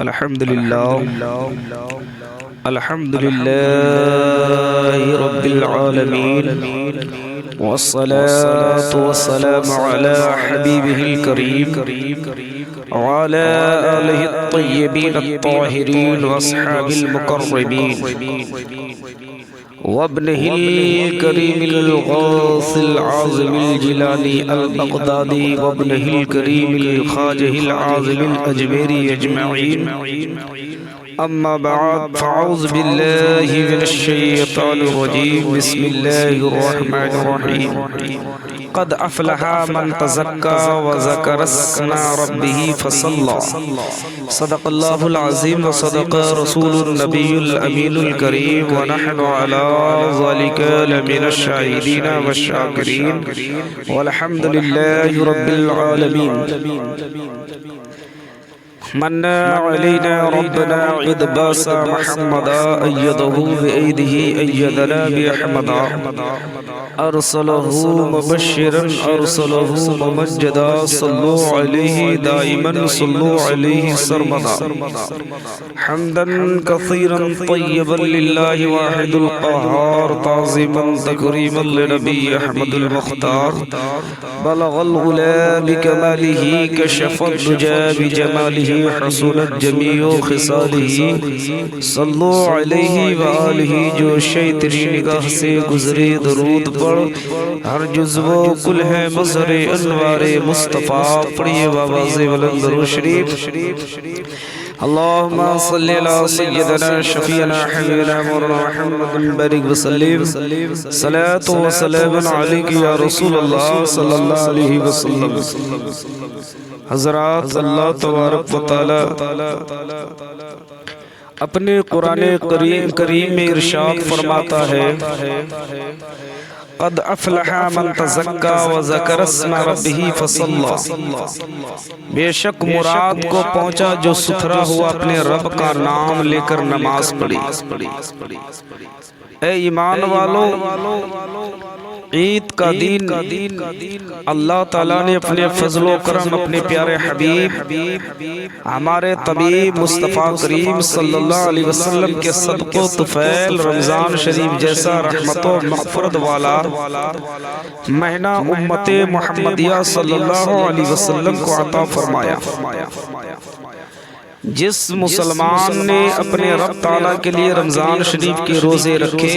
الحمد لله الحمد لله رب العالمين والصلاة والسلام على حبيبه الكريم وعلى آله الطيبين الطاهرين وأصحاب المقربين وابنه الكريم الغوث العظيم الجلالي البغدادي وابنه الكريم الخواجة العظيم الأجميري أجمعين. أما بعد فأعوذ بالله من الشيطان الرجيم. بسم الله الرحمن الرحيم. قد أفلح من تزكى وذكر اسم ربه فصلى. صدق الله العظيم وصدق رسول النبي الأمين الكريم ونحن على ذلك لمن الشاهدين والشاكرين والحمد لله رب العالمين. من علينا ربنا عيد باس محمدا أيده بأيده أيدنا بأحمدا أرسله مبشرا أرسله ممجدا صلوا عليه دائما صلوا عليه سرمدا حمدا كثيرا طيبا لله واحد القهار تعظيما تكريما لنبي أحمد المختار بلغ الغلا بكماله كشف الدجى بجماله حسنت جميع خصاله صلوا علیہ وآلہ. جو شیطری نگاہ سے گزرے درود پڑھ ہر جزو کل ہے مظہر انوار مصطفیٰ. پڑھیے بآواز بلند درود شریف. اللہم صلی علی سیدنا شفیعنا حبیبنا مولانا محمد بارک وسلم. صلاۃ و سلام علیک یا رسول اللہ صلی اللہ علیہ وسلم. حضرات، اللہ تبارک و تعالی اپنے قرآن کریم میں ارشاد فرماتا ہے قد افلح من تزکا وذکر اسم ربہ فصلی. بے شک مراد کو پہنچا جو ستھرا ہوا اپنے رب کا نام لے کر نماز پڑھی. اے ایمان والو، عید کا دن اللہ تعالیٰ نے اپنے فضل و کرم اپنے پیارے حبیب ہمارے طبیب مصطفیٰ کریم صلی اللہ علیہ وسلم کے صدق و طفیل رمضان شریف جیسا رحمت و مغفرت والا مہینہ امت محمدیہ صلی اللہ علیہ وسلم کو عطا فرمایا. جس مسلمان نے اپنے رب تعالیٰ کے لیے رمضان شریف کے روزے رکھے،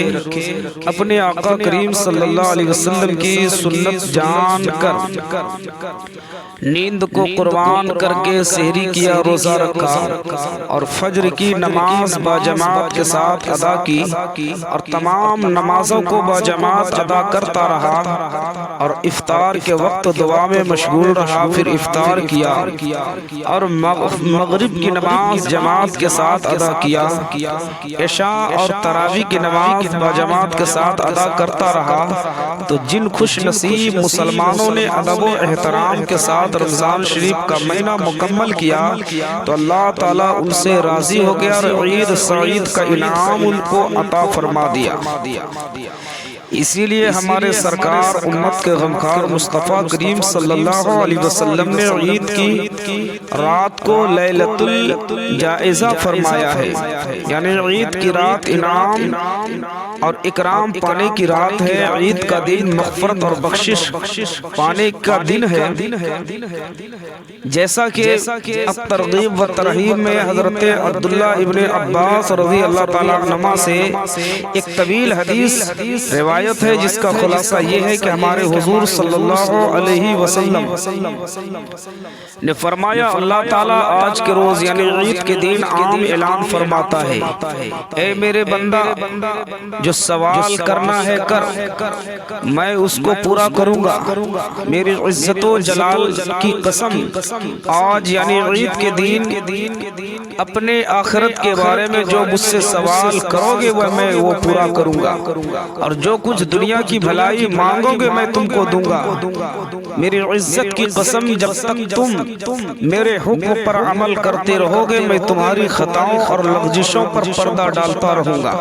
اپنے آقا کریم صلی اللہ علیہ وسلم کی سنت جان کر نیند کو قربان کر کے سحری کیا، روزہ رکھا اور فجر کی نماز باجماعت کے ساتھ ادا کی اور تمام نمازوں کو باجماعت ادا کرتا رہا اور افطار کے وقت دعا میں مشغول رہا، پھر افطار کیا اور مغرب کی نماز جماعت کے ساتھ ادا کیا، عشاء اور تراویح کی نماز باجماعت کے ساتھ ادا کرتا رہا، تو جن خوش نصیب مسلمانوں نے ادب و احترام کے ساتھ رمضان شریف کا مہینہ مکمل کیا تو اللہ تعالیٰ ان سے راضی ہو گیا اور عید سعید کا انعام ان کو عطا فرما دیا. اسی لیے ہمارے سرکار امت کے غمخوار مصطفیٰ کریم صلی اللہ علیہ وسلم نے عید کی رات کو لیلۃ الجائزہ فرمایا ہے، یعنی عید کی رات انعام اور اکرام پانے کی رات ہے. عید کا دن مغفرت اور بخشش پانے کا دن ہے. جیسا کہ الترغیب و ترہیب میں حضرت عبداللہ ابن عباس رضی اللہ تعالیٰ عنہما سے ایک طویل حدیث روایت ہے، جس کا خلاصہ یہ ہے کہ ہمارے حضور صلی اللہ علیہ وسلم نے فرمایا اللہ تعالیٰ آج کے روز یعنی عید کے دن عام اعلان فرماتا ہے، اے میرے بندہ جو سوال کرنا ہے کر، میں اس کو پورا کروں گا. میری عزت و جلال کی قسم آج یعنی عید کے دن اپنے آخرت کے بارے میں جو مجھ سے سوال کرو گے وہ پورا کروں گا، اور جو کچھ دنیا کی بھلائی مانگو گے میں تم کو دوں گا. میری عزت کی قسم جب تک تم میرے حکم پر عمل کرتے رہو گے میں تمہاری خطاؤں اور لغزشوں پر پردہ ڈالتا رہوں گا.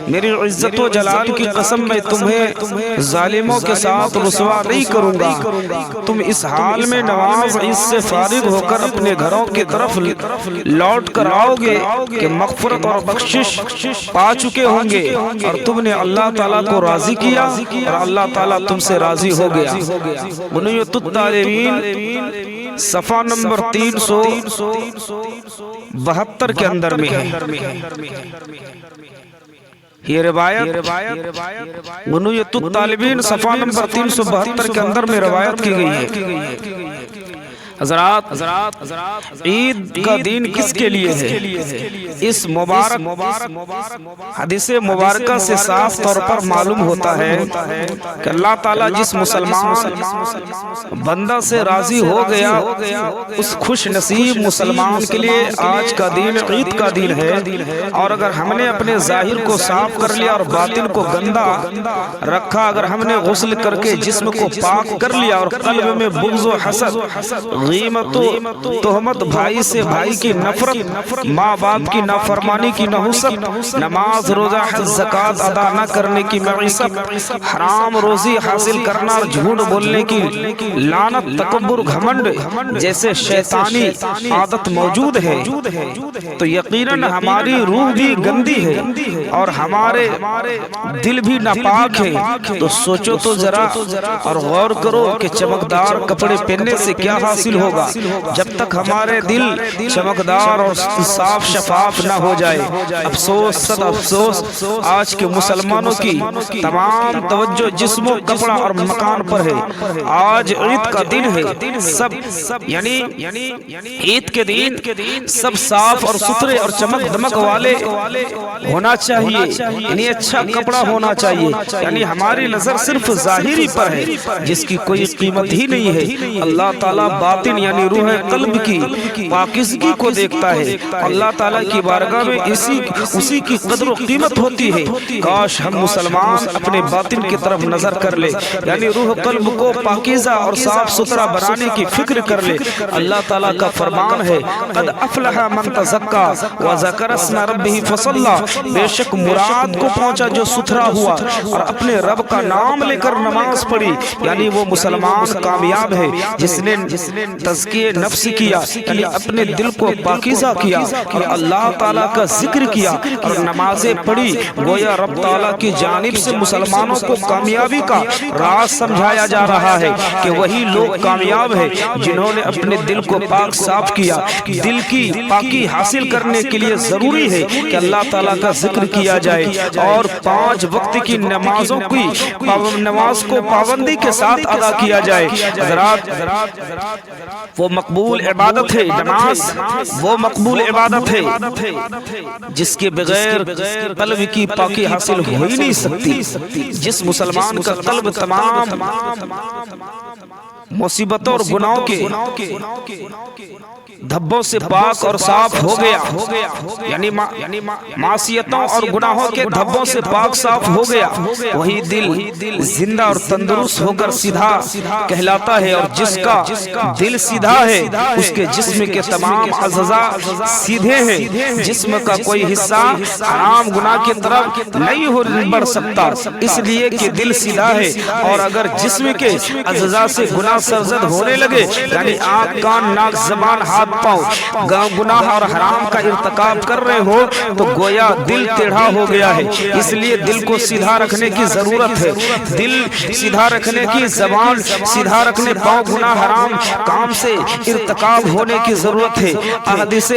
میری عزت و جلال کی قسم میں تمہیں ظالموں کے ساتھ رسوا نہیں کروں گا. تم اس حال میں نماز عید سے فارغ ہو کر اپنے گھروں کی طرف لوٹ لوٹ کر آؤ گے کہ مغفرت اور بخشش پا چکے ہوں گے اور تم نے اللہ تعالیٰ کو راضی کیا اور اللہ تعالیٰ تم سے راضی ہو گیا۔ بنیۃ الطالبین صفحہ نمبر 372 کے اندر میں ہے یہ روایت۔ بنیۃ الطالبین صفحہ نمبر 372 کے اندر میں روایت کی گئی ہے۔ حضرات عید کا دن کس کے لیے ہے؟ اس مبارک حدیث مبارکہ سے صاف طور پر معلوم ہوتا ہے کہ اللہ تعالیٰ جس مسلمان بندہ سے راضی ہو گیا اس خوش نصیب مسلمان کے لیے آج کا دن عید کا دن ہے۔ اور اگر ہم نے اپنے ظاہر کو صاف کر لیا اور باطن کو گندا رکھا، اگر ہم نے غسل کر کے جسم کو پاک کر لیا اور قلب میں بغض و حسد، غیبت و تہمت، بھائی سے بھائی کی نفرت، ماں باپ کی نافرمانی کی نحوست، نماز روزہ حج زکوٰۃ ادا نہ کرنے کی معیشت، حرام روزی حاصل کرنا اور جھوٹ بولنے کی لعنت، تکبر، گھمنڈ جیسے شیطانی عادت موجود ہے تو یقیناً ہماری روح بھی گندی ہے اور ہمارے دل بھی ناپاک ہے۔ تو سوچو تو ذرا اور غور کرو کہ چمکدار کپڑے پہننے سے کیا حاصل ہوگا جب تک ہمارے دل چمکدار اور صاف شفاف نہ ہو جائے۔ افسوس صد افسوس آج کے مسلمانوں کی تمام توجہ جسم و کپڑا اور مکان پر ہے۔ آج عید کا دن ہے، سب یعنی عید کے دن سب صاف اور ستھرے اور چمک دمک والے ہونا چاہیے، یعنی اچھا کپڑا ہونا چاہیے، یعنی ہماری نظر صرف ظاہری پر ہے جس کی کوئی قیمت ہی نہیں ہے۔ اللہ تعالیٰ باطن یعنی روح قلب کی پاکیزگی کو دیکھتا ہے۔ اللہ تعالیٰ کی بارگاہ میں اسی کی قدر و قیمت ہوتی ہے۔ کاش ہم مسلمان اپنے باطن کی طرف نظر کر لے، یعنی روح قلب کو پاکیزہ اور صاف ستھرا بنانے کی فکر کر لے۔ اللہ تعالیٰ کا فرمان ہے قد افلح من تزکا وذکر اسم ربہ فصلی، بے شک مراد کو پہنچا جو ستھرا ہوا اور اپنے رب کا نام لے کر نماز پڑھی، یعنی وہ مسلمان کامیاب ہے جس نے تزکیہ نفس کیا، یعنی اپنے دل کو پاکیزہ کیا اور اللہ تعالیٰ کا ذکر کیا اور نمازیں پڑھی۔ گویا رب تعالیٰ کی جانب سے مسلمانوں کو کامیابی کا راز سمجھایا جا رہا ہے کہ وہی لوگ کامیاب ہیں جنہوں نے اپنے دل کو پاک صاف کیا۔ دل کی پاکی حاصل کرنے کے لیے ضروری ہے کہ اللہ تعالیٰ کا ذکر کیا جائے اور 5 وقت کی نماز کو پابندی کے ساتھ ادا کیا جائے۔ حضرات وہ مقبول عبادت ہے، نماز وہ مقبول عبادت ہے جس کے بغیر قلب کی پاکی حاصل ہو ہی نہیں سکتی۔ جس مسلمان کا قلب تمام مصیبتوں اور گناہوں کے دھبوں سے پاک اور صاف ہو گیا، یعنی معصیتوں اور گناہوں کے دھبوں سے پاک صاف ہو گیا، وہی دل زندہ اور تندرست ہو کر سیدھا کہلاتا ہے۔ اور جس کا دل سیدھا ہے اس کے جسم کے تمام اعضاء سیدھے ہیں، جسم کا کوئی حصہ حرام گناہ کی طرف نہیں بڑھ سکتا، اس لیے کہ دل سیدھا ہے۔ اور اگر جسم کے اعضاء سے گناہ سرزد ہونے لگے، یعنی آنکھ، کان، ناک، زبان، ہاتھ، پاؤں گناہ اور حرام کا ارتکاب کر رہے ہو تو گویا دل ٹیڑھا ہو گیا ہے۔ اس لیے دل کو سیدھا رکھنے کی ضرورت ہے، دل سیدھا رکھنے کی، زبان سیدھا رکھنے، پاؤں گناہ حرام کام سے ارتکاب ہونے کی ضرورت ہے۔ احادیث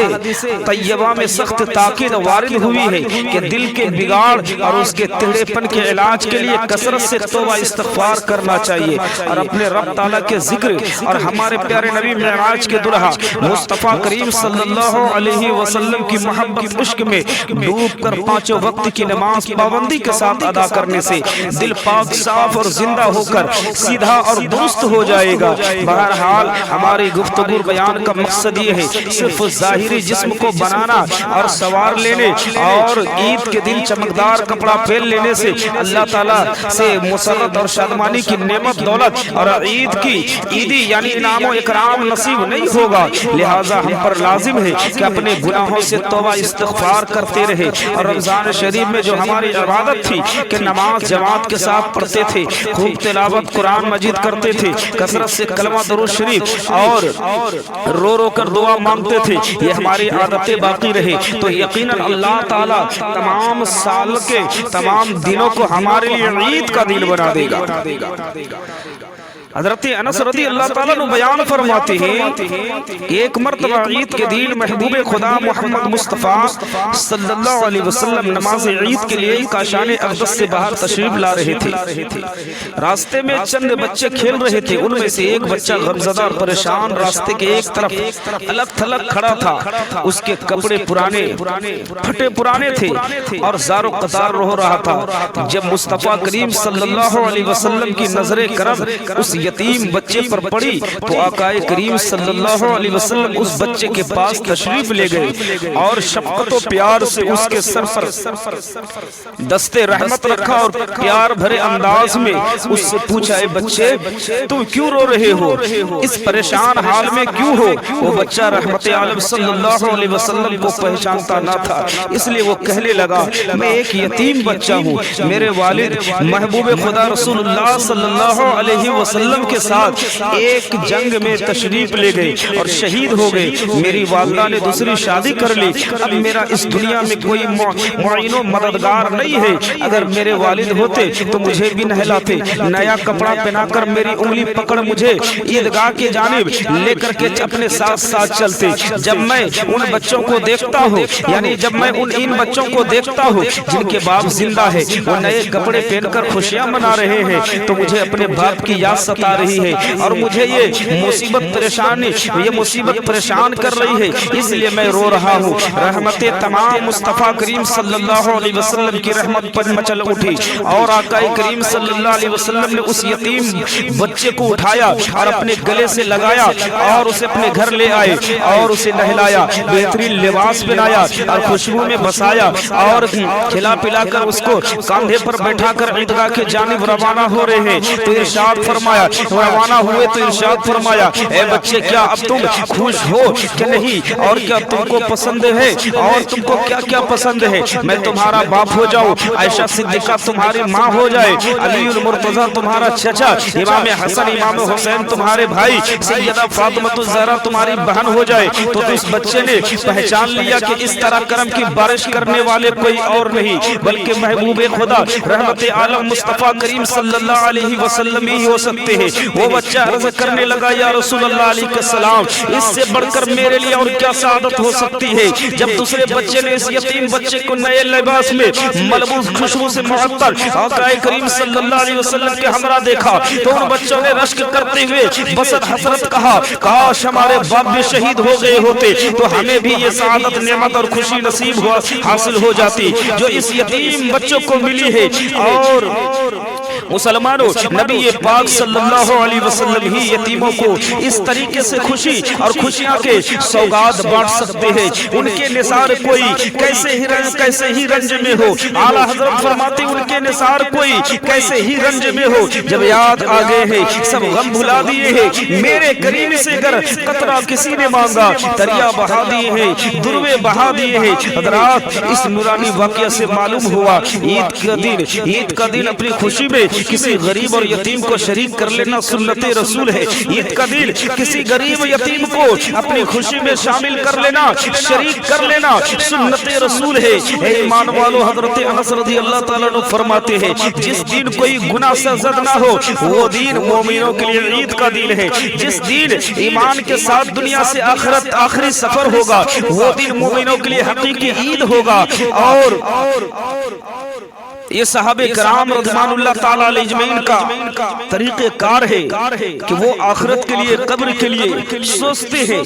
طیبہ میں سخت تاکید وارد ہوئی ہے کہ دل کے بگاڑ اور اس کے ٹیڑھے پن کے علاج کے لیے کثرت سے توبہ استغفار کرنا چاہیے اور اپنے رب تعالیٰ کے ذکر اور ہمارے پیارے نبی معراج کے دلہا مصطفیٰ کریم صلی اللہ علیہ وسلم کی محبت عشق میں ڈوب کر 5 وقت کی نماز پابندی کے ساتھ ادا کرنے سے دل پاک صاف اور زندہ ہو کر سیدھا اور درست ہو جائے گا۔ بہرحال ہماری گفتگو بیان کا مقصد یہ ہے صرف ظاہری جسم کو بنانا اور سوار لینے اور عید کے دن چمکدار کپڑا پہن لینے سے اللہ تعالیٰ سے مسرت اور شادمانی کی نعمت دولت اور عید کی کی عیدی یعنی انعام و اکرام نصیب نہیں ہوگا، لہٰذا ہم پر لازم ہے کہ اپنے گناہوں سے توبہ استغفار کرتے رہے۔ اور رمضان شریف میں جو ہماری عبادت تھی کہ نماز جماعت کے ساتھ پڑھتے تھے، خوب تلاوت قرآن مجید کرتے تھے، کثرت سے کلمہ درود شریف اور رو رو کر دعا مانگتے تھے، یہ ہماری عادتیں باقی رہے تو یقیناً اللہ تعالیٰ تمام سال کے تمام دنوں کو ہمارے لیے عید کا دن بنا دے گا۔ حضرت انس رضی اللہ تعالیٰ نے بیان فرماتے ہیں ایک مرتبہ عید کے دن محبوب خدا محمد مصطفیٰ صلی اللہ علیہ وسلم نماز عید کے لیے کاشان اقدس سے باہر تشریف لا رہے تھے۔ راستے میں چند بچے کھیل رہے تھے، ان میں سے ایک بچہ غمزدہ اور پریشان راستے کے ایک طرف الگ تھلگ کھڑا تھا، اس کے کپڑے پرانے پھٹے پرانے تھے اور زار و قطار رو رہا تھا۔ جب مصطفیٰ کریم صلی اللہ علیہ وسلم کی نظر کرم اس یتیم بچے پر پڑی تو آقا کریم صلی اللہ علیہ وسلم اس بچے کے پاس تشریف لے گئے اور شفقت و پیار سے اس کے سر پر دستے رحمت رکھا اور پیار بھرے انداز میں اس سے پوچھا، اے بچے تم کیوں رو رہے ہو، اس پریشان حال میں کیوں ہو؟ وہ بچہ رحمت عالم صلی اللہ علیہ وسلم کو پہچانتا نہ تھا، اس لیے وہ کہنے لگا میں ایک یتیم بچہ ہوں، میرے والد محبوب خدا رسول اللہ صلی اللہ علیہ وسلم کے ساتھ ایک جنگ میں تشریف لے گئے اور شہید ہو گئے، میری والدہ نے دوسری شادی کر لی، اب میرا اس دنیا میں کوئی معین و مددگار نہیں ہے، اگر میرے والد ہوتے تو مجھے بھی نہلاتے، نیا کپڑا پہنا کر میری انگلی پکڑ مجھے عیدگاہ کی جانب لے کر کے اپنے ساتھ ساتھ چلتے۔ جب میں ان بچوں کو دیکھتا ہوں یعنی جب میں ان بچوں کو دیکھتا ہوں جن کے باپ زندہ ہے، وہ نئے کپڑے پہن کر خوشیاں منا رہے ہیں تو مجھے اپنے باپ کی یاد ستا رہی ہے اور مجھے یہ مصیبت پریشان کر رہی ہے، اس لیے میں رو رہا ہوں۔ رحمت تمام مصطفیٰ کریم صلی اللہ علیہ وسلم کی رحمت پر مچل اٹھی اور آقا کریم صلی اللہ علیہ وسلم نے اس یتیم بچے کو اٹھایا اور اپنے گلے سے لگایا اور اسے اپنے گھر لے آئے اور اسے نہلایا، بہترین لباس پہنایا اور خوشبو میں بسایا اور کھلا پلا کر اس کو کاندھے پر بیٹھا کر عیدگاہ کے جانب روانہ ہو رہے ہیں تو ارشاد فرمایا، روانہ ہوئے تو ارشاد فرمایا، اے بچے کیا اب تم خوش ہو کہ نہیں، اور کیا تم کو پسند ہے اور تم کو کیا کیا پسند ہے؟ میں تمہارا باپ ہو جاؤں، عائشہ صدیقہ تمہاری ماں ہو جائے، علی المرتضیٰ تمہارا چچا، امام حسن امام حسین تمہارے بھائی، سیدہ فاطمہ الزہرا تمہاری بہن ہو جائے۔ تو اس بچے نے پہچان لیا کہ اس طرح کرم کی بارش کرنے والے کوئی اور نہیں بلکہ محبوب خدا رحمت عالم مصطفیٰ کریم صلی اللہ علیہ وسلم ہی ہو سکتے ہیں۔ وہ بچہ عرض کرنے لگا، یا رسول اللہ علیہ السلام، اس سے بڑھ کر میرے لیے اور کیا سعادت ہو سکتی ہے؟ جب دوسرے بچے نے اس یتیم بچے کو نئے لباس میں ملبوس خوشبو سے معطر آقا کریم صلی اللہ علیہ وسلم کے ہمراہ دیکھا تو ان بچوں نے رشک کرتے ہوئے بسط حسرت کہا، کاش ہمارے باپ بھی شہید ہو گئے ہوتے تو ہمیں بھی یہ سعادت نعمت اور خوشی نصیب حاصل ہو جاتی جو اس یتیم بچوں کو ملی ہے۔ اور مسلمانوں، نبی پاک صلی اللہ علیہ وسلم ہی یتیموں کو اس طریقے سے خوشی اور خوشیاں کے سوغات بانٹ سکتے ہیں۔ ان کے نثار کوئی کیسے ہی رنج میں ہو، اعلیٰ حضرت فرماتے ان کے نثار کوئی کیسے ہی رنج میں ہو، جب یاد آ گئے ہیں سب غم بھلا دیے ہیں، میرے کریم سے اگر قطرہ کسی نے مانگا دریا بہا دیے ہیں، دروے بہا دیے ہیں۔ حضرات، اس نورانی واقعہ سے معلوم ہوا عید کا دن اپنی خوشی میں کسی غریب اور یتیم کو شریک کر لینا سنت رسول ہے۔ عید کا دن کسی غریب یتیم کو اپنی خوشی میں شامل کر لینا، شریک کر لینا سنت رسول ہے۔ اے ایمان والو، حضرت انس رضی اللہ تعالیٰ عنہ فرماتے ہیں جس دن کوئی گناہ سے زد نہ ہو وہ دن مومنوں کے لیے عید کا دن ہے۔ جس دن ایمان کے ساتھ دنیا سے آخرت آخری سفر ہوگا وہ دن مومنوں کے لیے حقیقی عید ہوگا۔ اور یہ صحابہ کرام رضوان اللہ تعالیٰ علیہ اجمعین کا طریقہ کار ہے کہ وہ آخرت کے لیے، قبر کے لیے سوچتے ہیں،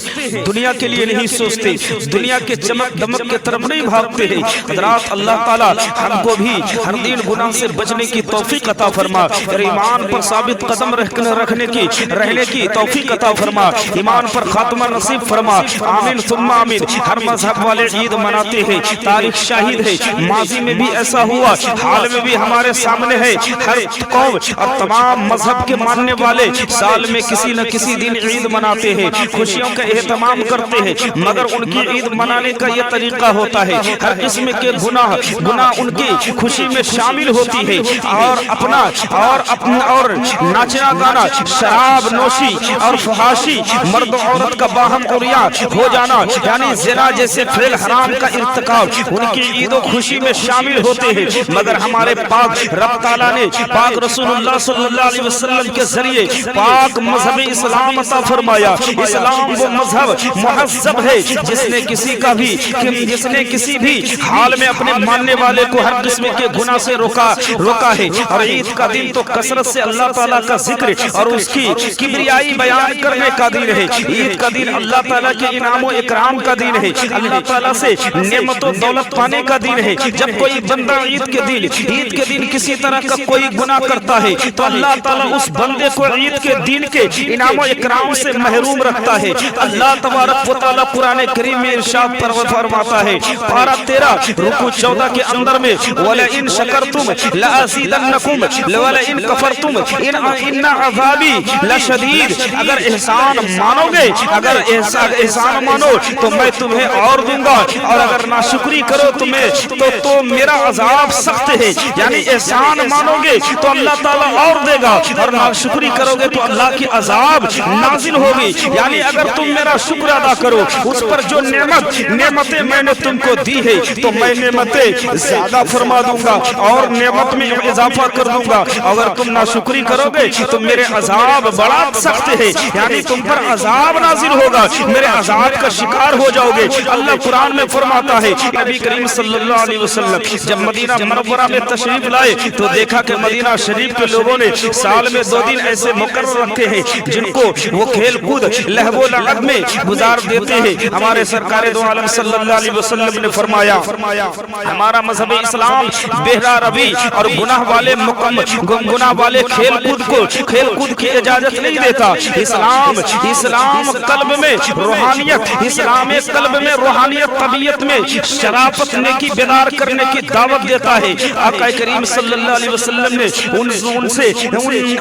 دنیا کے لیے نہیں سوچتے، دنیا کے چمک دمک کے طرف نہیں بھاگتے ہیں۔ حضرات، اللہ تعالیٰ ہم کو بھی ہر دن گناہ سے بچنے کی توفیق عطا فرما اور ایمان پر ثابت قدم رہنے کی توفیق عطا فرما، ایمان پر خاتمہ نصیب فرما، آمین ثم آمین۔ ہر مذہب والے عید مناتے ہیں، تاریخ شاہد ہے، ماضی میں بھی ایسا ہوا، حال میں بھی ہمارے سامنے ہے. ہر قوم اور تمام مذہب کے ماننے والے سال میں کسی نہ کسی دن عید مناتے ہیں, خوشیوں کا اہتمام کرتے ہیں, مگر ان کی عید منانے کا یہ طریقہ ہوتا ہے ہر قسم کے گناہ ان کی خوشی میں شامل ہوتی ہے, اور ناچنا گانا, شراب نوشی اور فحاشی, مرد و عورت کا باہم عریاں ہو جانا یعنی زنا جیسے فعل حرام کا ارتکاب ان کی عید و خوشی میں شامل ہوتے ہیں. مگر ہمارے پاک رب تعالیٰ نے پاک رسول اللہ صلی اللہ علیہ وسلم کے ذریعے پاک مذہب اسلام عطا فرمایا. اسلام وہ مذہب مہذب ہے جس نے کسی بھی حال میں اپنے ماننے والے کو ہر قسم کے گناہ سے روکا ہے. اور عید کا دن تو کثرت سے اللہ تعالیٰ کا ذکر اور اس کی کبریائی بیان کرنے کا دن ہے. عید کا دن اللہ تعالیٰ کے انعام و اکرام کا دن ہے, اللہ تعالیٰ سے نعمت و دولت پانے کا دن ہے. جب کوئی بندہ عید کے دن کسی طرح کا کوئی گناہ کرتا ہے تو اللہ تعالیٰ اس بندے کو عید کے دن کے انعام و اکرام سے محروم رکھتا ہے. اللہ تبارک و تعالیٰ قرآن کریم میں ارشاد فرماتا ہے پارہ 13 رکوع 14 کے اندر میں وَلَئِن شَكَرْتُمْ لَأَزِيدَنَّكُمْ وَلَئِن كَفَرْتُمْ إِنَّ عَذَابِي لَشَدِيدٌ. اگر احسان مانو تو میں تمہیں اور دوں گا, اور اگر ناشکری کرو تو میرا عذاب سخت ہے. یعنی احسان مانو گے تو اللہ تعالیٰ اور دے گا, اور ناشکری کرو گے تو اللہ کی عذاب نازل ہوگی. یعنی اگر تم میرا شکر ادا کرو اس پر جو نعمتیں میں نے تم کو دی ہے تو میں نعمتیں زیادہ فرما دوں گا اور نعمت میں اضافہ کر دوں گا. اگر تم ناشکری کرو گے تو میرے عذاب بڑا سخت ہے, یعنی تم پر عذاب نازل ہوگا, میرے عذاب کا شکار ہو جاؤ گے. اللہ قرآن میں فرماتا ہے نبی کریم صلی اللہ علیہ وسلم جب مدینہ منورہ میں تشریف لائے تو دیکھا کہ مدینہ شریف کے لوگوں نے سال میں 2 دن ایسے مقرر رکھے ہیں جن کو وہ کھیل کود لہو و لعب میں گزار دیتے ہیں. ہمارے سرکار دو عالم صلی اللہ علیہ وسلم نے فرمایا ہمارا مذہب اسلام بہرا روی اور گناہ والے کھیل کود کی اجازت نہیں دیتا. اسلام قلب میں روحانیت طبیعت میں شرافت نیکی بیدار کرنے کی دعوت دیتا ہے. آقا کریم صلی اللہ علیہ وسلم نے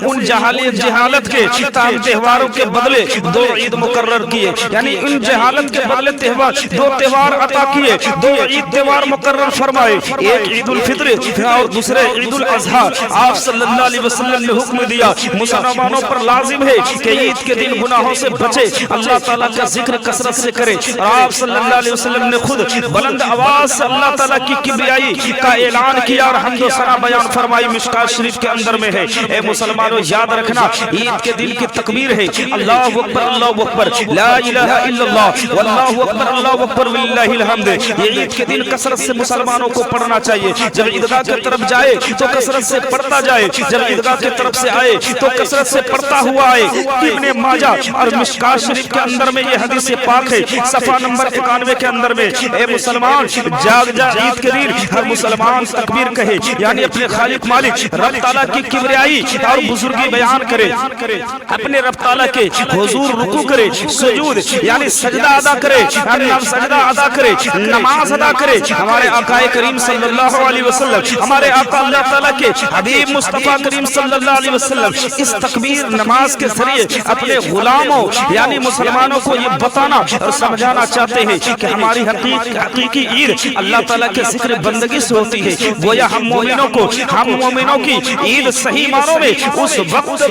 ان جہالت کے تہواروں کے بدلے 2 عید مقرر کیے, یعنی ان جہالت کے بدلے 2 تہوار عطا کیے, 2 عید تہوار مقرر فرمائے, ایک عید الفطر اور دوسرے عید الاضحیٰ. آپ صلی اللہ علیہ وسلم نے حکم دیا مسلمانوں پر لازم ہے کہ عید کے دن گناہوں سے بچے, اللہ تعالیٰ کا ذکر کثرت سے کرے. اور آپ صلی اللہ علیہ وسلم نے خود بلند آواز سے اللہ تعالیٰ کی کبریائی کا اعلان کیا اور حمد و ثنا بیان فرمائی. مشکات شریف کے اندر میں ہے اے مسلمانوں یاد رکھنا عید کے دن کی تکبیر ہے اللہ اکبر لا الہ الا اللہ واللہ اکبر اللہ اکبر وللہ الحمد. یہ عید کے دن کثرت سے مسلمانوں کو پڑھنا چاہیے. جب عیدگاہ کی طرف جائے تو کثرت سے پڑھتا جائے, جب عیدگاہ کی طرف سے آئے تو کثرت سے پڑھتا ہوا آئے. ابن ماجہ اور مشکات شریف کے اندر میں یہ حدیث پاک ہے صفحہ نمبر 91 کے اندر میں اے مسلمان جاگ جا عید کے دن ہر مسلمان تکبیر کہے, یعنی اپنے خالق مالک رب تعالیٰ کی کبریائی اور بزرگی بیان کرے, اپنے رب تعالیٰ کے حضور رکوع کرے, سجود یعنی سجدہ ادا کرے, نماز ادا کرے. ہمارے آقا کریم صلی اللہ علیہ وسلم, ہمارے آقا اللہ تعالیٰ کے حبیب مصطفیٰ کریم صلی اللہ علیہ وسلم اس تکبیر نماز کے ذریعے اپنے غلاموں یعنی مسلمانوں کو یہ بتانا اور سمجھانا چاہتے ہیں کہ ہماری حقیقی عید اللہ تعالیٰ کے ذکر بندگی سے ہوتی ہے. گویا ہم مومنوں کی عید صحیح معنوں میں اس وقت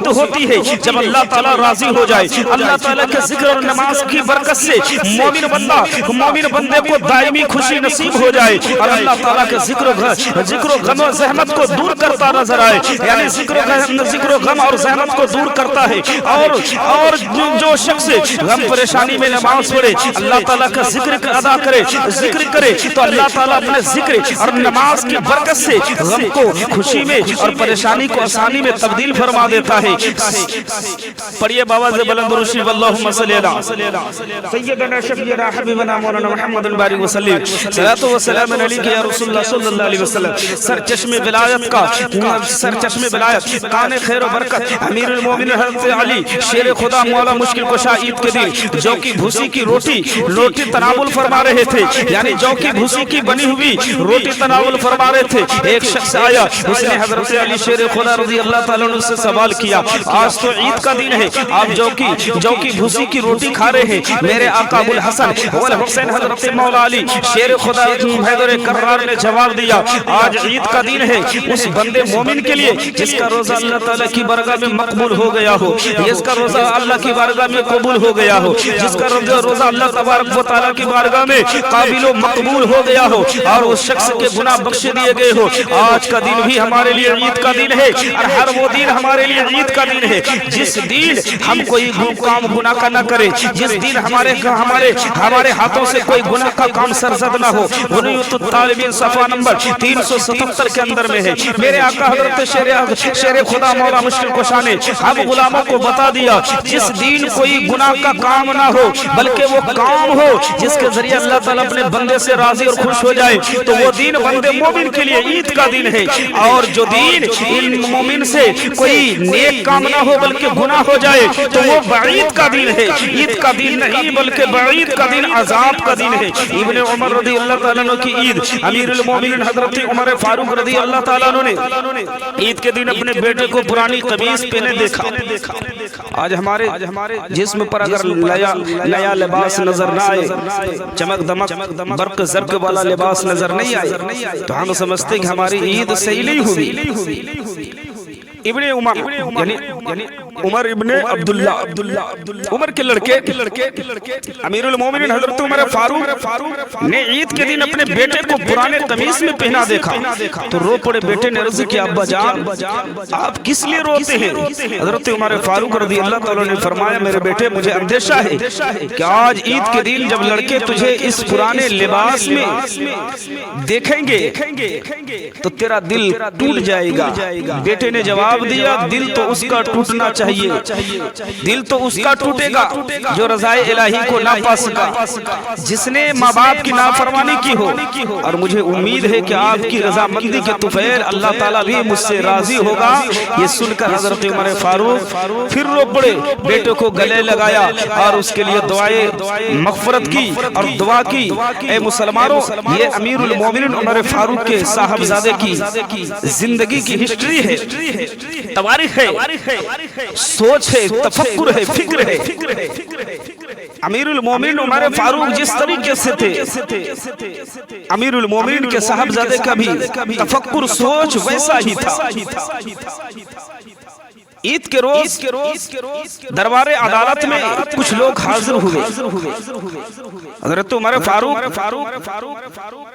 ہوتی ہے جب اللہ تعالیٰ راضی ہو جائے. اللہ تعالیٰ کے ذکر اور نماز کی برکت سے مومن بندے کو دائمی خوشی نصیب ہو جائے اور اللہ تعالیٰ کے ذکر و غم و زحمت کو دور کرتا نظر آئے, یعنی ذکر و غم اور زحمت کو دور کرتا ہے. اور جو شخص غم پریشانی میں نماز پڑھے اللہ تعالیٰ کا ذکر ادا کرے تو اللہ تعالیٰ اپنے ذکر اور نماز کی برکت سے غم کو خوشی میں اور پریشانی کو آسانی میں تبدیل فرما دیتا ہے. پڑھیے بابا سے بلند روشی اللہم صلی اللہ سیدنا شفیعنا حبیبنا مولانا محمد بارک وسلم صلاۃ و سلام علیک یا رسول اللہ صلی اللہ علیہ وسلم. سرچشم ولایت کان خیر و برکت امیر المومنین حضرت علی شیر خدا مولا مشکل کشا عید کے دن جو کی بھوسی کی روٹی تناول فرما رہے تھے, یعنی جو کی بھوسی کی بنی ہوئی روٹی تناول فرما رہے تھے، ایک شخص آیا، اس نے حضرت علی شیر خدا رضی اللہ تعالیٰ عنہ سے سوال کیا، آج تو عید کا دن ہے، آپ جو کی بھوسی کی روٹی کھا رہے ہیں، میرے آقا ابو الحسن والحسین حضرت مولا علی شیر خدا حیدر کرار نے جواب دیا، آج عید کا دن ہے اس بندے مومن کے لیے جس کا روزہ اللہ تعالیٰ کی بارگاہ میں مقبول ہو گیا ہو، جس کا روزہ اللہ کی بارگاہ میں قبول ہو گیا ہو، جس کا روزہ اللہ تبارک و تعالیٰ کی بارگاہ میں قابل و مقبول ہو گیا ہو اور اس شخص کے گناہ بخش دیے گئے ہو۔ آج کا دن بھی ہمارے لیے عید کا دن ہے اور ہر وہ دن ہمارے لیے عید کا دن ہے جس دن ہم کوئی کام گناہ کا نہ کرے، جس دن ہمارے ہاتھوں سے کوئی گناہ کا کام سرزد نہ ہو۔ غنیۃ الطالبین صفحہ نمبر 377 کے اندر میں ہے۔ میرے آقا حضرت شیر خدا مولا مشکل کشا نے ہم غلاموں کو بتا دیا، جس دن کوئی گناہ کا کام نہ ہو بلکہ وہ کام ہو جس کے ذریعے اللہ تعالیٰ اپنے بندے سے راضی اور خوش ہو جائے، تو وہ دن بندے مومن کے لیے عید کا دن ہے۔ اور جو دن ان مومن سے کوئی نیک کام نہ ہو بلکہ گناہ ہو جائے تو وہ بعید کا دن ہے، عید کا دن نہیں بلکہ بعید کا دن، عذاب کا دن ہے۔ ابن عمر رضی اللہ تعالیٰ عنہ کی عید، امیر المومنین حضرت عمر فاروق رضی اللہ تعالیٰ عنہ نے عید کے دن اپنے بیٹے کو پرانی قمیص پہنے دیکھا۔ آج ہمارے جسم پر اگر نیا لباس نظر نہ آئے، چمک دمک برق زرق والا لباس نظر نہیں آئے تو ہم سمجھتے کہ ہماری عید صحیح نہیں ہوئی۔ ابن عمر یعنی عمر ابن عبداللہ عمر کے لڑکے امیر المومنین حضرت عمر فاروق نے عید کے دن اپنے بیٹے کو پرانے قمیص میں پہنا دیکھا تو رو پڑے۔ بیٹے نے عرض کیا، ابا جان آپ کس لیے روتے ہیں؟ حضرت عمر فاروق رضی اللہ تعالیٰ نے فرمایا، میرے بیٹے مجھے اندیشہ ہے کہ آج عید کے دن جب لڑکے تجھے اس پرانے لباس میں دیکھیں گے تو تیرا دل ٹوٹ جائے گا۔ بیٹے نے جواب دیا، دل تو اس کا ٹوٹنا چاہیے، دل تو اس کا ٹوٹے گا جو رضائے الہی کو نہ پا سکا، جس نے ماں باپ کی نافرمانی کی ہو، اور مجھے امید ہے کہ آپ کی رضامندی کے طفیل اللہ تعالیٰ بھی مجھ سے راضی ہوگا۔ یہ سن کر حضرت عمر فاروق پھر رو پڑے، بیٹے کو گلے لگایا اور اس کے لیے دعائے مغفرت کی اور دعا کی۔ اے مسلمانوں، یہ امیر المومنین عمر فاروق کے صاحبزادے کی زندگی کی ہسٹری ہے، تواریخ ہے، سوچ ہے، تفکر ہے، فکر ہے۔ امیر المومنین عمر فاروق جس طریقے سے تھے، امیر المومنین کے صاحبزادے کا بھی تفکر سوچ ویسا ہی تھا۔ عید کے روز دربار عدالت میں کچھ لوگ حاضر ہوئے۔ حضرت عمر فاروق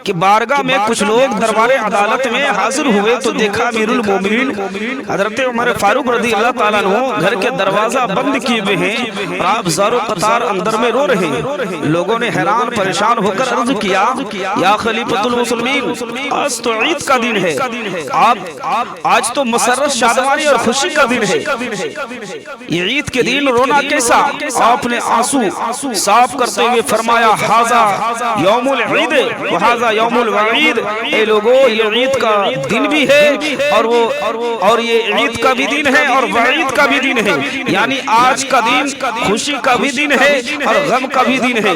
کی بارگاہ میں کچھ لوگ دربار عدالت میں حاضر ہوئے تو دیکھا امیر المومنین حضرت عمر فاروق رضی اللہ تعالیٰ عنہ گھر کے دروازہ بند کیے ہوئے ہیں اور آپ زار و قطار اندر میں رو رہے ہیں۔ لوگوں نے حیران پریشان ہو کر عرض کیا، یا خلیفۃ المسلمین، آج تو عید کا دن ہے، آج تو مسرت شادمانی اور خوشی کا دن ہے، یہ عید کے دن رونا کیسا؟ آپ نے آنسو صاف کرتے ہوئے فرمایا، ھذا یوم العید وھذا یوم الوعید۔ اے لوگو، یہ عید کا دن بھی ہے اور یہ عید کا بھی دن ہے اور وعید کا بھی دن ہے، یعنی آج کا دن خوشی کا بھی دن ہے اور غم کا بھی دن ہے۔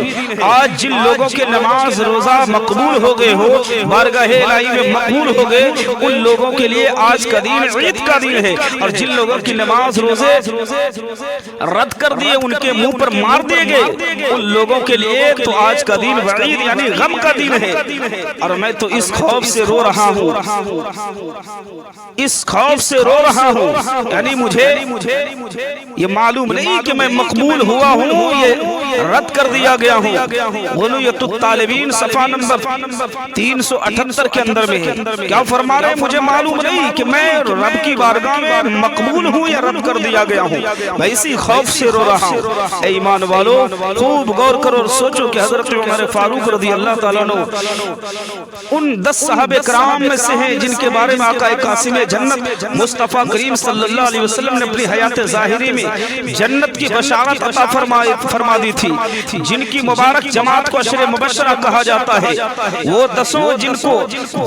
آج جن لوگوں کے نماز روزہ مقبول ہو گئے ہو، بارگاہ الہی میں مقبول ہو گئے، ان لوگوں کے لیے آج کا دن عید کا دن ہے، اور جن لوگوں کی نماز روزے رد کر دیے، ان کے منہ پر مار دیے گئے، ان لوگوں کے لیے تو آج کا دن وعید یعنی غم کا دن ہے۔ اور میں تو اس خوف سے رو رہا ہوں، اس خوف سے رو رہا ہوں، یعنی مجھے یہ معلوم نہیں کہ میں مقبول ہوا ہوں، یہ رد کر دیا گیا ہوں۔ غنیۃ الطالبین صفحہ نمبر 378 کے اندر میں ہے، کیا فرما رہے ہیں؟ مجھے معلوم نہیں کہ میں رب کی بارگاہ میں مقبول ہوں یا رد کر دیا گیا ہوں، میں اسی خوف سے رو رہا ہوں۔ اے ایمان والو، خوب غور کرو اور سوچو کہ حضرت عمر فاروق رضی اللہ تعالیٰ عنہ ان 10 صحابہ کرام میں سے ہیں جن کے بارے میں آقا قاسم جنت مصطفیٰ کریم صلی اللہ علیہ وسلم نے اپنی حیات ظاہری میں جنت کی بشارت عطا فرما دی تھی، جن کی مبارک جماعت کو عشر مبشرہ کہا جاتا ہے۔ وہ 10 جن کو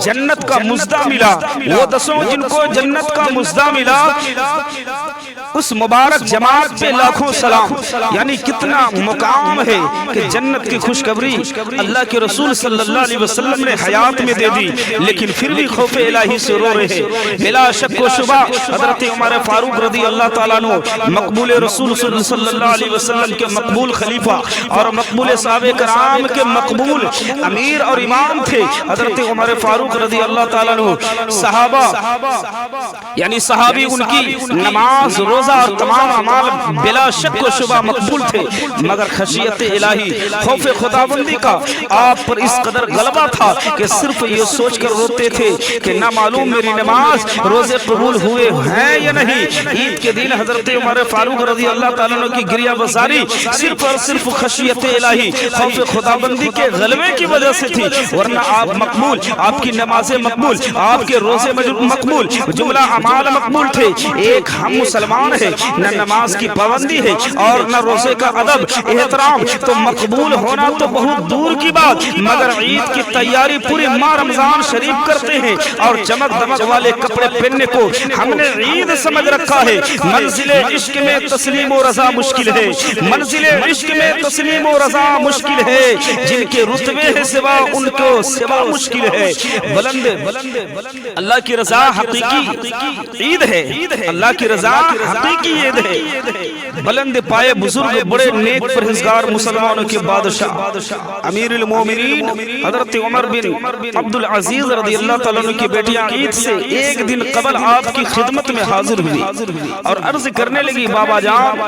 جنت کا مژدہ ملا، وہ 10 جن کو جنت کا مژدہ ملا، اس مبارک جماعت پہ لاکھوں سلام. یعنی کتنا مقام ہے کہ جنت کی خوشخبری اللہ کے رسول صلی اللہ علیہ وسلم نے حیات میں دے دی، لیکن پھر بھی خوف الہی سے رو رہے ہیں. بلا شک و شبہ حضرت عمر فاروق رضی اللہ تعالیٰ عنہ مقبول رسول صلی اللہ علیہ وسلم کے مقبول خلیفہ اور مقبول صحابہ کرام کے مقبول امیر اور امام تھے. حضرت عمر فاروق رضی اللہ تعالیٰ عنہ صحابہ یعنی صحابی ان کی نماز روزہ اور تمام اعمال بلا شک و شبہ مقبول تھے، مگر خشیت الہی خوف خداوندی کا آپ پر اس قدر غلبہ تھا کہ صرف یہ سوچ کر روتے تھے کہ نہ معلوم میری نماز روزے قبول ہوئے ہیں یا نہیں. عید کے دن حضرت عمر فاروق رضی اللہ تعالیٰ عنہ کی گریہ بساری صرف اور صرف خشیت الہی خوف خداوندی کے غلبے کی وجہ سے تھی، ورنہ آپ مقبول، آپ کی نمازیں مقبول، آپ کے روزے مقبول، جملہ اعمال مقبول تھے. ایک ہم مسلمان ہے، نہ نماز کی پابندی ہے اور نہ روزے کا ادب احترام، تو مقبول ہونا تو بہت دور کی بات. مگر عید کی تیاری پوری ماہ رمضان شریف کرتے ہیں اور چمک دمک والے کپڑے پہننے کو ہم نے عید سمجھ رکھا ہے. منزل عشق میں تسلیم و رضا مشکل ہے، منزل عشق میں تسلیم و رضا مشکل ہے، جن کے رتبے ہے سوا ان کو سوا مشکل ہے. بلند اللہ کی رضا حقیقی عید ہے، اللہ کی رضا حقیقی عید ہے. بلند پائے بزرگ بڑے نیک پرہیزگار مسلمانوں کے بادشاہ امیر المومنین حضرت عمر بن عبدالعزیز رضی اللہ تعالیٰ عنہ کی بیٹیاں عید سے ایک دن قبل آپ کی خدمت میں حاضر ہوئی اور عرض کرنے لگی، بابا جان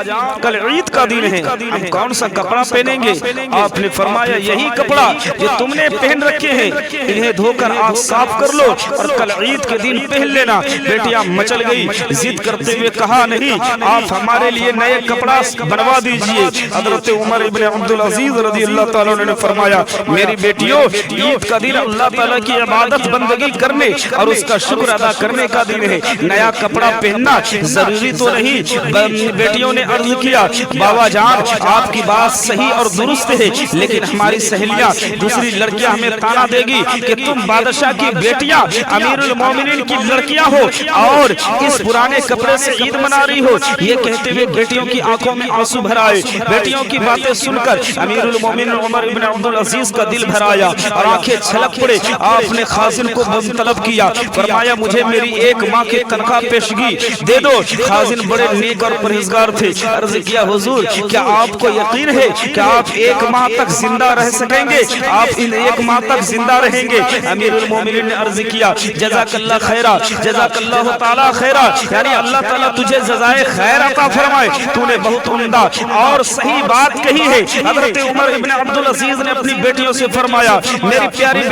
کل عید کا دن ہے، ہم کون سا کپڑا پہنیں گے؟ آپ نے فرمایا یہی کپڑا جو تم نے پہن رکھے ہیں انہیں دھو کر آج صاف کر لو اور کل عید کے دن پہن لینا. بیٹیاں مچل گئی، ضد کرتے ہوئے کہا نہیں، آپ ہمارے لیے نئے کپڑا بنوا دیجئے. حضرت عمر ابن عبدالعزیز رضی اللہ تعالیٰ نے فرمایا، میری بیٹیوں عید کا دن اللہ تعالیٰ کی عبادت بندگی کرنے اور اس کا شکر ادا کرنے کا دن ہے، نیا کپڑا پہننا ضروری تو نہیں. بیٹیوں نے عرض کیا، بابا جان آپ کی بات صحیح اور درست ہے، لیکن ہماری سہیلیاں دوسری لڑکیاں ہمیں تانا دے گی کہ تم بادشاہ کی بیٹیاں امیر المومنین کی لڑکیاں ہو اور اس پرانے کپڑے سے عید منا رہی ہو. یہ کہتے ہوئے بیٹیوں کی آنکھوں میں آنسو بھر آئے. بیٹیوں کی باتیں سن کر امیر المومنین عمر بن عبدالعزیز کا دل بھر آیا اور آنکھیں چھلک پڑے. آپ نے خازن کو طلب کیا، فرمایا مجھے میری ایک ماہ کی تنخواہ پیشگی دے دو. خازن بڑے نیک اور پرہیزگار تھے. عرض کیا، حضور کیا آپ کو یقین ہے کہ آپ ایک ماہ تک زندہ رہ سکیں گے؟ آپ ان ایک ماہ تک زندہ رہیں گے؟ امیر المومنین نے عرض کیا، جزاک اللہ خیرہ، جزاک اللہ تعالی خیرہ، یعنی اللہ تعالیٰ تجھے جزائے خیر عطا فرمائے، تو نے بہت عمدہ اور صحیح بات کہی ہے. حضرت عمر ابن عبدالعزیز نے اپنی بیٹیوں سے فرمایا، میری پیاری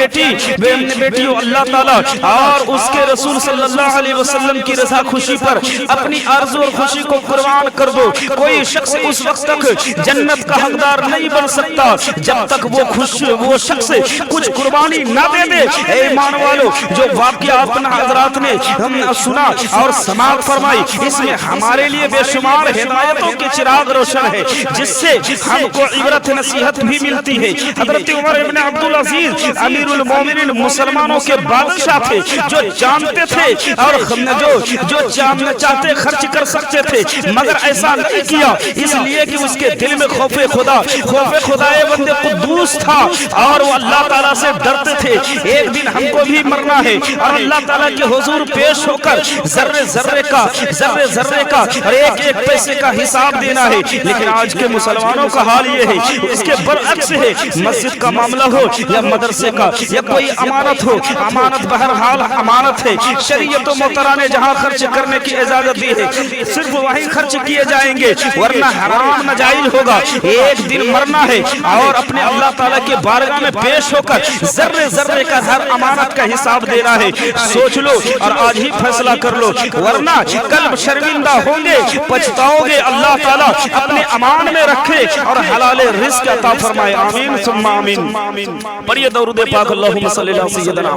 بیٹیوں اللہ تعالیٰ اور اس کے رسول صلی اللہ علیہ وسلم کی رضا خوشی پر اپنی آرزو اور خوشی کو قربان کر دو. کوئی شخص اس وقت تک جنت کا حقدار نہیں بن سکتا جب تک وہ شخص کچھ قربانی نہ دے دے. اے ایمان والو، جو واقعہ اپنا حضرات نے سنا اور سماعت فرمائی، اس میں ہمارے لیے بے شمار ہدایتوں کے چراغ روشن ہے جس سے ہم کو عبرت نصیحت بھی ملتی ہے. حضرت عمر ابن عبدالعزیز امیر المومنین مسلمانوں کے بادشاہ تھے، جو جانتے تھے اور جو چاہتے خرچ کر سکتے تھے، مگر ایسا نہیں کیا اس لیے کہ اس کے دل میں خوف خدائے بند قدوس تھا اور وہ اللہ تعالیٰ سے ڈرتے تھے. ایک دن ہم کو بھی مرنا ہے اور اللہ تعالیٰ کے حضور پیش ہو کر ذرے ذرے کا اور ایک ایک پیسے کا حساب دینا ہے. لیکن آج کے مسلمانوں کا حال یہ ہے، اس کے برعکس ہے. مسجد کا معاملہ ہو یا مدرسے کا یا کوئی امانت ہو، امانت بہرحال امانت ہے. شریعت و محترمہ نے جہاں خرچ کرنے کی اجازت دی ہے صرف وہیں خرچ کیے جائیں گے، ورنہ حرام ناجائز ہوگا. ایک دن مرنا ہے اور اپنے اللہ تعالیٰ کے بارگاہ میں پیش ہو کر ذرے ذرے کا ہر امانت کا حساب دینا ہے. سوچ لو اور آج ہی فیصلہ کر لو، ورنہ کل شرمندہ ہوں گے، پچھتاؤ گے. اللہ تعالیٰ اپنے امان میں رکھے اور حلال رزق عطا فرمائے. آمین ثم آمین. پڑھیے درود پاک، اللہم صلی اللہ سیدنا.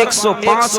105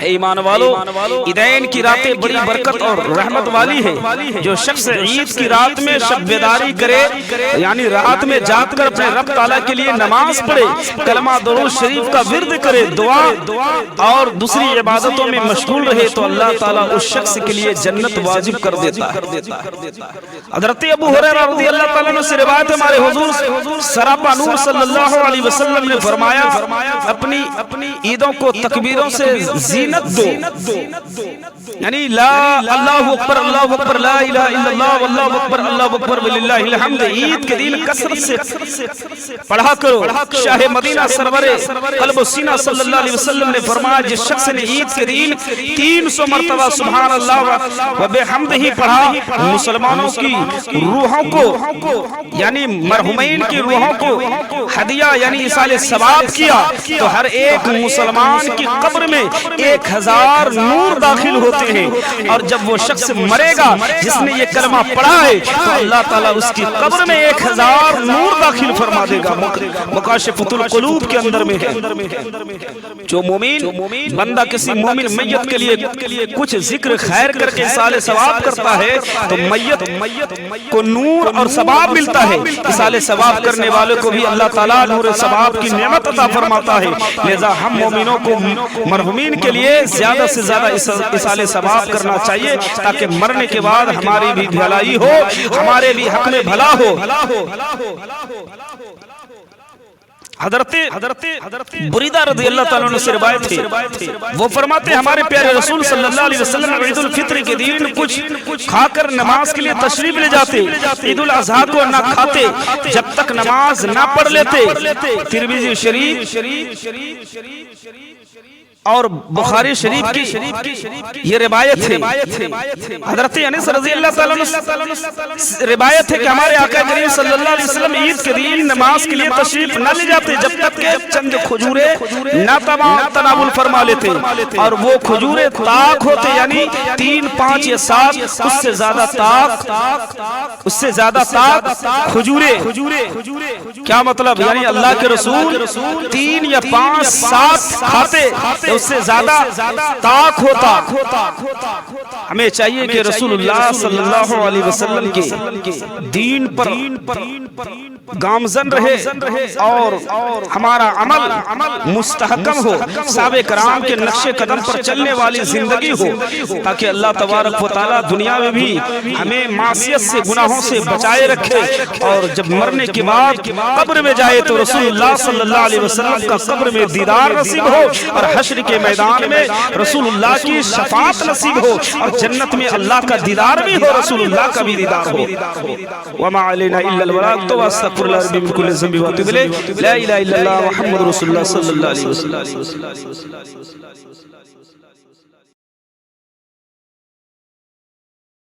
اے ایمان والو، عیدین کی راتیں بڑی برکت اور رحمت والی ہے۔ جو شخص عید کی رات میں شب بیداری کرے، یعنی رات میں جاگ کر اپنے رب تعالیٰ کے لیے نماز پڑھے، کلمہ درود شریف کا ورد کرے، دعا اور دوسری عبادتوں میں مشغول رہے تو اللہ تعالیٰ اس شخص کے لیے جنت واجب کر دیتا ہے۔ حضرت ابو ہریرہ رضی اللہ تعالیٰ عنہ سے روایت ہے، ہمارے حضور سراپا نور صلی اللہ علیہ وسلم نے فرمایا، اپنی عیدوں کو تکبیروں سے زینت دو، یعنی اللہ اکبر اللہ اکبر لا الہ الا اللہ واللہ اکبر اللہ اکبر وللہ الحمد، عید کے دن کثرت سے پڑھا کرو۔ شاہ مدینہ سرور قلب و سینہ صلی اللہ علیہ وسلم نے فرمایا، جس شخص نے عید کے دن 300 مرتبہ سبحان اللہ و بحمدہ پڑھا، مسلمانوں کی روحوں کو یعنی مرحومین کی روحوں کو ہدیہ یعنی ایصال ثواب کیا تو ہر ایک مسلمان کی قبر میں 1000 نور داخل ہوتے ہیں، اور جب وہ شخص مرے گا جس نے یہ کلمہ پڑھا ہے تو اللہ تعالیٰ اس کی قبر میں 1000 نور داخل فرما دے گا۔ مکاشفۃ القلوب کے اندر میں ہے، جو مومن بندہ کسی مومن میت کے لیے کچھ ذکر خیر کر کے ایصال ثواب کرتا ہے تو میت کو نور اور ثواب ملتا ہے۔ ایصال ثواب کرنے والوں کو بھی اللہ تعالیٰ نور ثواب کی نعمت عطا فرماتا ہے۔ لہذا ہم مومنوں کو مرحومین کے لیے زیادہ سے زیادہ ایصال ثواب کرنا چاہیے تاکہ مرنے کے بعد ہماری بھی بھلائی ہو، ہمارے بھی حق میں بھلا ہو۔ حضرت بریدہ رضی اللہ تعالیٰ عنہ سے روایت ہے، وہ فرماتے ہیں ہمارے پیارے رسول صلی اللہ علیہ وسلم عید الفطر کے دن کچھ کھا کر نماز کے لیے تشریف لے جاتے، عید الاضحیٰ کو نہ کھاتے جب تک نماز نہ پڑھ لیتے۔ ترمذی شریف اور بخاری شریف کی یہ روایت ہے۔ حضرت انس رضی اللہ تعالیٰ عنہ روایت ہے کہ ہمارے آقا کریم صلی اللہ علیہ وسلم عید کے دن نماز کے لیے تشریف نہ لے جاتے جب تک کہ چند کھجوریں نہ تناول فرما لیتے، اور وہ کھجوریں طاق ہوتے یعنی 3 5 یا 7 اس سے زیادہ طاق کھجوریں۔ کیا مطلب؟ یعنی اللہ کے رسول 3 یا 5 7 کھاتے، اس سے زیادہ طاق ہوتا۔ ہمیں چاہیے کہ رسول اللہ صلی اللہ علیہ وسلم کے دین پر گامزن رہے اور ہمارا عمل مستحکم ہو، صحابہ کرام کے نقش قدم پر چلنے والی زندگی ہو، تاکہ اللہ تبارک و تعالیٰ دنیا میں بھی ہمیں معصیت سے گناہوں سے بچائے رکھے، اور جب مرنے کے بعد قبر میں جائے تو رسول اللہ صلی اللہ علیہ وسلم کا قبر میں دیدار نصیب ہو، اور حشر کے میدان میں رسول اللہ کی شفاعت نصیب ہو، اور جنت میں اللہ کا دیدار بھی ہو، رسول اللہ کا بھی دیدار ہو۔ وما علینا الا البلاغ، تو استغفر اللہ ربی من کل ذنب واتوب الیہ، لا الہ الا اللہ محمد رسول اللہ صلی اللہ علیہ وسلم۔